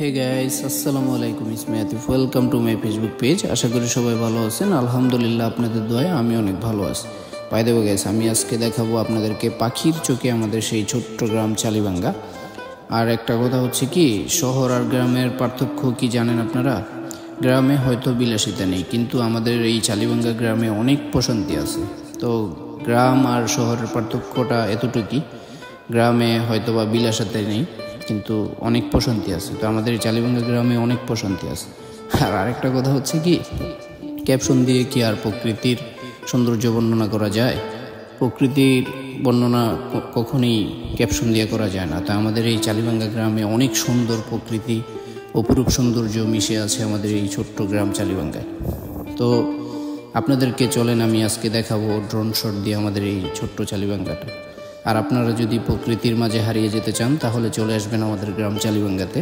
হে guys, আসসালামু আলাইকুম। ইসমি Atif, welcome to my Facebook page. আশা করি সবাই ভালো আছেন। আলহামদুলিল্লাহ, আপনাদের দোয়ায় আমি অনেক ভালো আছি। বাই দ্য ওয়ে গাইস, আমি আজকে দেখাবো আপনাদেরকে পাখির চোখে আমাদের সেই ছোট্ট গ্রাম চালিবাঙ্গা। আর একটা কথা হচ্ছে কি, শহর আর গ্রামের পার্থক্য কি জানেন আপনারা? গ্রামে হয়তো বিলাসিতা নেই, কিন্তু আমাদের এই চালিবাঙ্গা গ্রামে অনেক প্রশান্তি আছে। তো গ্রাম আর শহরের পার্থক্যটা এতটুকুই, গ্রামে হয়তো বা বিলাসিতা নেই, কিন্তু অনেক প্রশান্তি আছে। তো আমাদের এই চালিবাঙ্গা গ্রামে অনেক প্রশান্তি আছে। আর আরেকটা কথা হচ্ছে কি, ক্যাপশন দিয়ে কি আর প্রকৃতির সৌন্দর্য বর্ণনা করা যায়? প্রকৃতির বর্ণনা কখনোই ক্যাপশন দিয়ে করা যায় না। তো আমাদের এই চালিবাঙ্গা গ্রামে অনেক সুন্দর প্রকৃতি, অপরূপ সৌন্দর্য মিশে আছে আমাদের এই ছোট্ট গ্রাম চালিবাঙ্গায়। তো আপনাদেরকে চলেন আমি আজকে দেখাবো ড্রোন শট দিয়ে আমাদের এই ছোট্ট চালিবাঙ্গাটা। আর আপনারা যদি প্রকৃতির মাঝে হারিয়ে যেতে চান, তাহলে চলে আসবেন আমাদের গ্রাম চালিবাঙ্গাতে।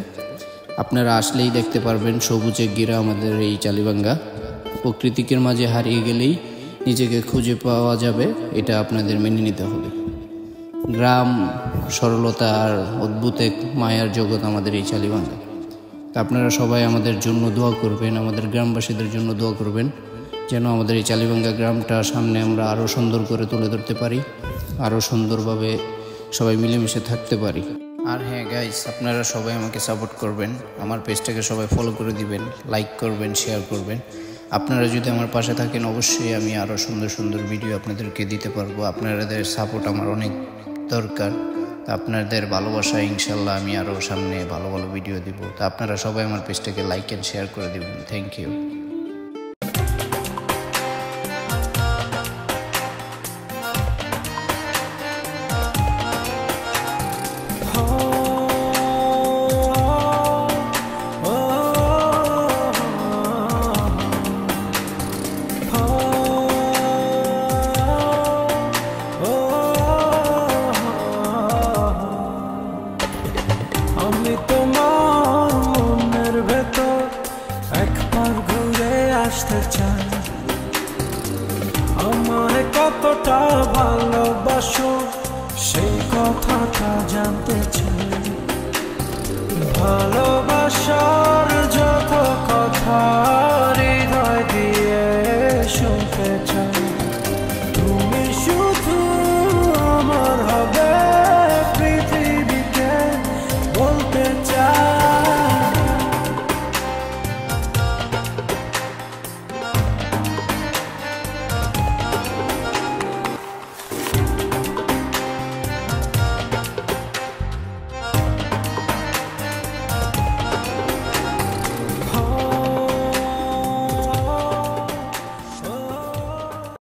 আপনারা আসলেই দেখতে পারবেন সবুজে ঘেরা আমাদের এই চালিবাঙ্গা। প্রকৃতির মাঝে হারিয়ে গেলেই নিজেকে খুঁজে পাওয়া যাবে, এটা আপনাদের মেনে নিতে হবে। গ্রাম, সরলতা আর অদ্ভুত এক মায়ার জগৎ আমাদের এই চালিবাঙ্গা। তা আপনারা সবাই আমাদের জন্য দোয়া করবেন, আমাদের গ্রামবাসীদের জন্য দোয়া করবেন, যেন আমাদের এই চালিবাঙ্গা গ্রামটা সামনে আমরা আরও সুন্দর করে তুলে ধরতে পারি, আরও সুন্দরভাবে সবাই মিলেমিশে থাকতে পারি। আর হ্যাঁ গাইস, আপনারা সবাই আমাকে সাপোর্ট করবেন, আমার পেজটাকে সবাই ফলো করে দিবেন, লাইক করবেন, শেয়ার করবেন। আপনারা যদি আমার পাশে থাকেন, অবশ্যই আমি আরও সুন্দর সুন্দর ভিডিও আপনাদেরকে দিতে পারবো। আপনাদের সাপোর্ট আমার অনেক দরকার। তা আপনাদের ভালোবাসায় ইনশাল্লাহ আমি আরও সামনে ভালো ভালো ভিডিও দিব। তা আপনারা সবাই আমার পেজটাকে লাইক অ্যান্ড শেয়ার করে দেবেন। Thank you. আমি তোমার মনের ভেতর একবার ঘুরে আসতে চাই। আমায় কতটা ভালোবাসো সেই কথাটা জানতে চাই। ভালোবাসা